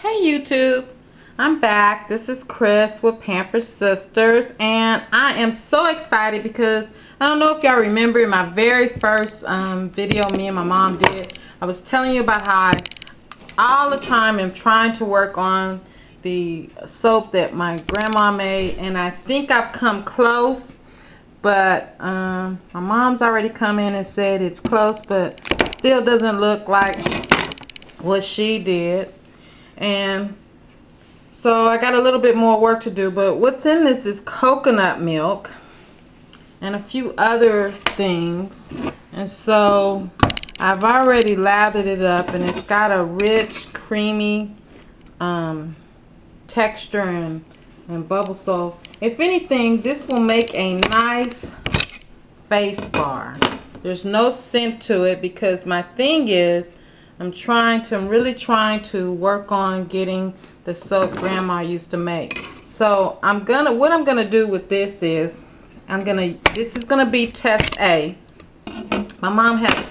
Hey YouTube, I'm back. This is Chris with Pampered Sisters, and I am so excited because I don't know if y'all remember in my very first video me and my mom did, I was telling you about how I all the time am trying to work on the soap that my grandma made, and I think I've come close, but my mom's already come in and said it's close, but still doesn't look like what she did. And so I got a little bit more work to do, but what's in this is coconut milk and a few other things. And so I've already lathered it up, and it's got a rich, creamy texture and bubble. So if anything, this will make a nice face bar. There's no scent to it because my thing is I'm really trying to work on getting the soap Grandma used to make. So what I'm gonna do with this is this is gonna be test A. My mom has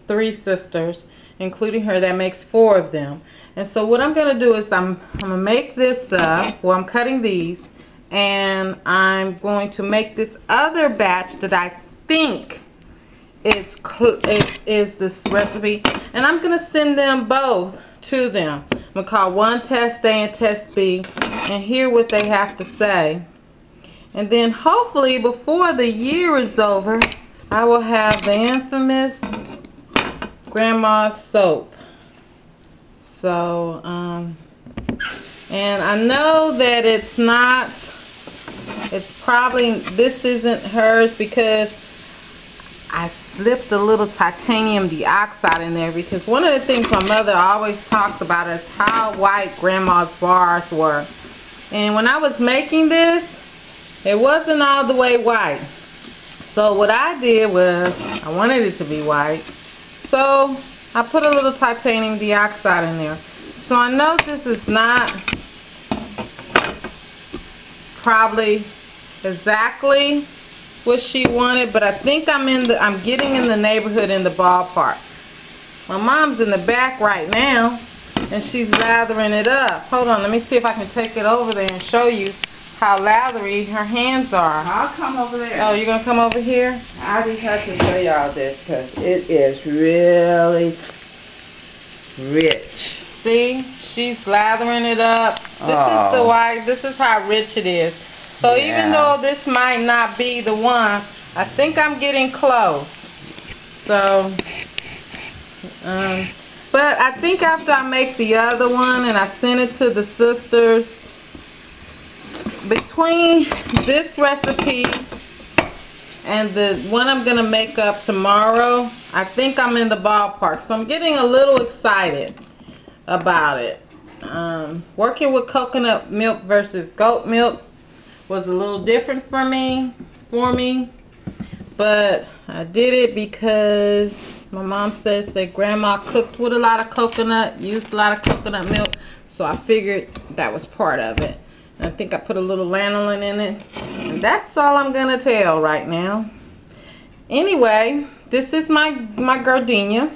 three sisters, including her. That makes 4 of them. And so what I'm gonna do is I'm gonna make this up. Well, I'm cutting these, and I'm going to make this other batch that I think is this recipe, and I'm gonna send them both to them. I'm gonna call one test A and test B and hear what they have to say, and then hopefully before the year is over I will have the infamous Grandma's soap. So and I know that this isn't hers because I slipped a little titanium dioxide in there, because one of the things my mother always talks about is how white Grandma's bars were. And when I was making this, it wasn't all the way white. So what I did was, I wanted it to be white, so I put a little titanium dioxide in there. So I know this is not probably exactly what she wanted, but I think I'm getting in the neighborhood, in the ballpark. My mom's in the back right now, and she's lathering it up. Hold on, let me see if I can take it over there and show you how lathery her hands are. I'll come over there. Oh, you're gonna come over here? I just have to show y'all this because it is really rich. See, she's lathering it up. This is the white. This is how rich it is. So even though this might not be the one, I think I'm getting close. So, but I think after I make the other one and I send it to the sisters, between this recipe and the one I'm going to make up tomorrow, I think I'm in the ballpark. So I'm getting a little excited about it. Working with coconut milk versus goat milk was a little different for me, but I did it because my mom says that Grandma cooked with a lot of coconut, used a lot of coconut milk, so I figured that was part of it. And I think I put a little lanolin in it, and that's all I'm gonna tell right now. Anyway, this is my gardenia,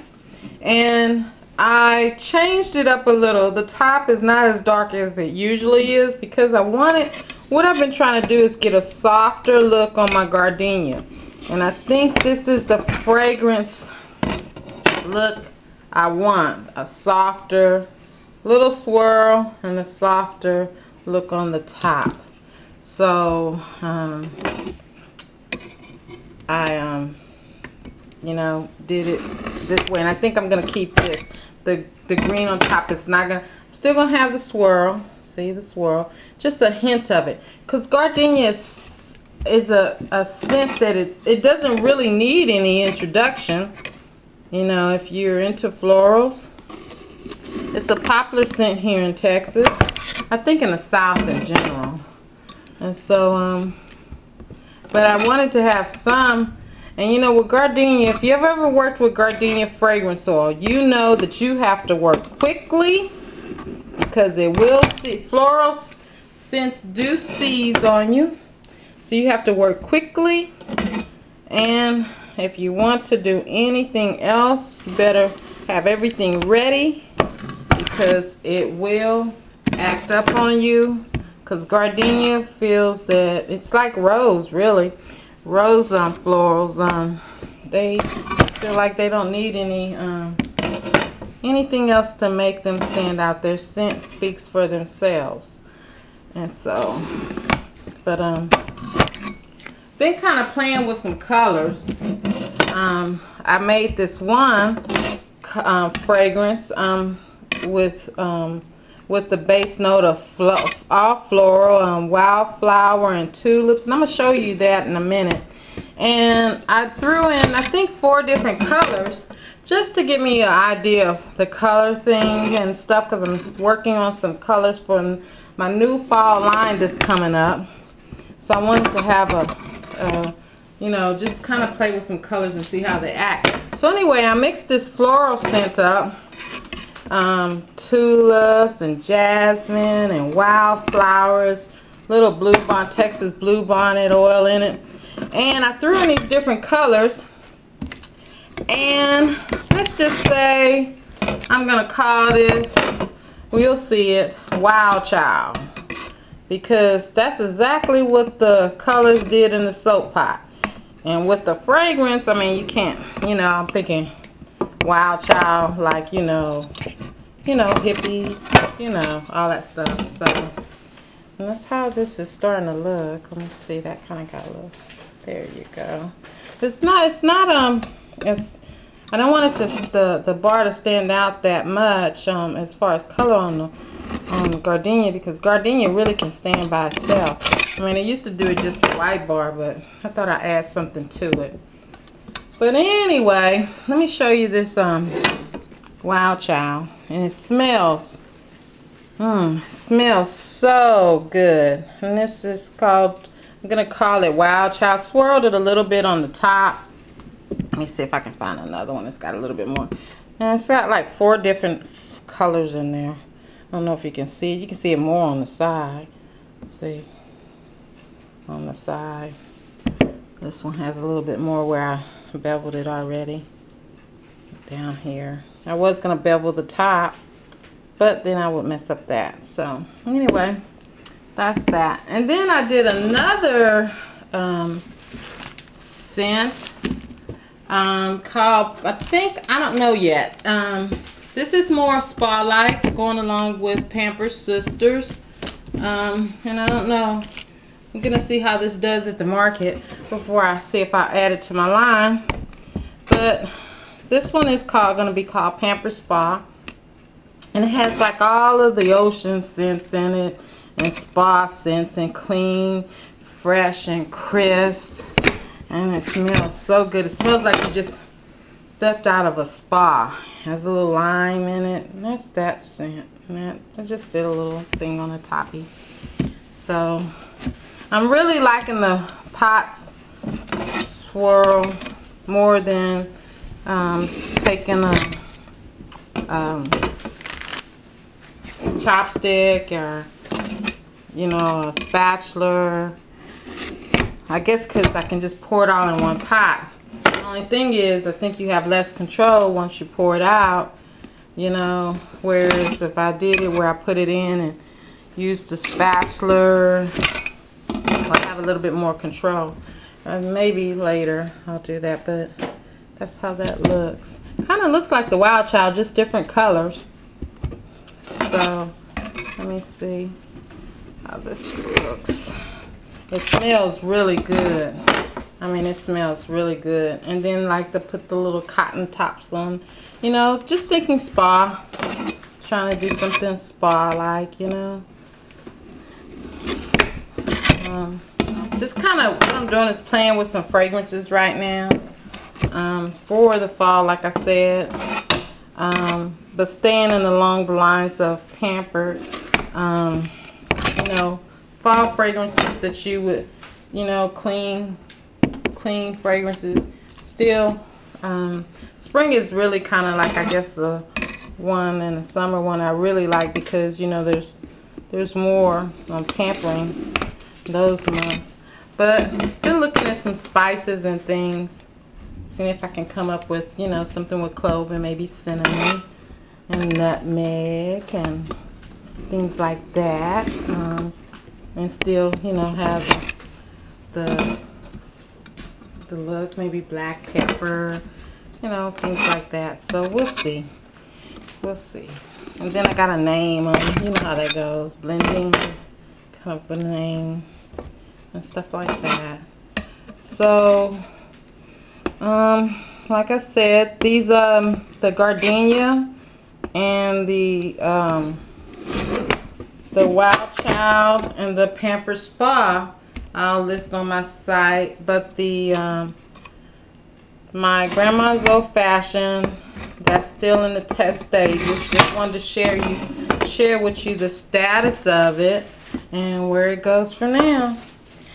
and I changed it up a little. The top is not as dark as it usually is because what I've been trying to do is get a softer look on my gardenia. And I think this is the fragrance look I want. A softer little swirl and a softer look on the top. So I did it this way, and I think I'm gonna keep this. The green on top is not gonna. I'm still gonna have the swirl. See the swirl, just a hint of it, because gardenia is a scent that it doesn't really need any introduction. You know, if you're into florals, it's a popular scent here in Texas. I think in the South in general. And so, but I wanted to have some. And you know, with gardenia, if you've ever worked with gardenia fragrance oil, you know that you have to work quickly because it will floral scents do seize on you. So you have to work quickly, and if you want to do anything else, you better have everything ready because it will act up on you. Because gardenia feels that it's like rose, really. Rose florals, they feel like they don't need anything else to make them stand out. Their scent speaks for themselves. And so, but been kind of playing with some colors. I made this one fragrance with the base note of all floral, wildflower, and tulips, and I'm gonna show you that in a minute. And I threw in, I think, 4 different colors just to give me an idea of the color thing and stuff, because I'm working on some colors for my new fall line that's coming up. So I wanted to have a you know, just kind of play with some colors and see how they act. So anyway, I mixed this floral scent up, tulips and jasmine and wildflowers, little Texas bluebonnet oil in it, and I threw in these different colors. And let's just say I'm gonna call this, we'll see it, Wild Child, because that's exactly what the colors did in the soap pot. And with the fragrance, I mean, you can't, you know, I'm thinking Wild Child, like, you know, hippie, you know, all that stuff. So, and that's how this is starting to look. Let me see, that kind of got a little, there you go. It's not, I don't want it to, the bar to stand out that much, as far as color on the gardenia, because gardenia really can stand by itself. I mean, I used to do it just a white bar, but I thought I'd add something to it. But anyway, let me show you this Wild Child, and it smells so good. And this is called, I'm gonna call it Wild Child. Swirled it a little bit on the top. Let me see if I can find another one that's got a little bit more. And it's got like 4 different colors in there. I don't know if you can see it. You can see it more on the side. Let's see. On the side. This one has a little bit more where I beveled it already. Down here. I was going to bevel the top, but then I would mess up that. So, anyway, that's that. And then I did another scent called, I don't know yet. This is more spa-like, going along with Pampered Sisters. And I don't know. I'm going to see how this does at the market before I see if I add it to my line. But this one is going to be called Pampered Spa. And it has like all of the ocean scents in it, and spa scents, and clean, fresh, and crisp. And it smells so good. It smells like you just stepped out of a spa. It has a little lime in it. And that's that scent. And I just did a little thing on the toppy. So I'm really liking the Potts swirl more than taking a chopstick or, you know, a spatula. I guess because I can just pour it all in one pot. The only thing is, I think you have less control once you pour it out, you know, whereas if I did it where I put it in and used the spatula, I'll have a little bit more control. Maybe later I'll do that, but that's how that looks. Kind of looks like the Wild Child, just different colors. So, let me see how this looks. It smells really good. I mean, it smells really good. And then, like, to put the little cotton tops on, you know, just thinking spa. Trying to do something spa-like, you know. Just kind of, what I'm doing is playing with some fragrances right now. For the fall, like I said. But staying along the lines of Pampered. You know, fall fragrances that you would, you know, clean fragrances. Still, spring is really kind of like, I guess, the one, and the summer one I really like, because, you know, there's more pampering those months. But been looking at some spices and things, seeing if I can come up with, you know, something with clove and maybe cinnamon and nutmeg and things like that, and still, you know, have the look, maybe black pepper, you know, things like that. So we'll see. We'll see. And then I got a name on, you know how that goes, blending, come up with a name and stuff like that. So, like I said, these the gardenia and the Wild Child and the Pamper Spa, I'll list on my site. But the my Grandma's Old Fashioned, that's still in the test stages. Just wanted to share with you the status of it and where it goes from now.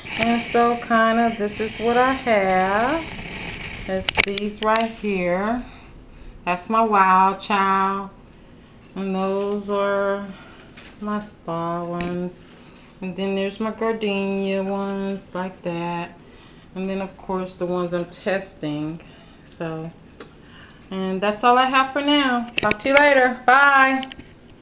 And so kind of this is what I have. It's these right here. That's my Wild Child. And those are my spa ones. And then there's my gardenia ones like that. And then of course the ones I'm testing. So, and that's all I have for now. Talk to you later. Bye.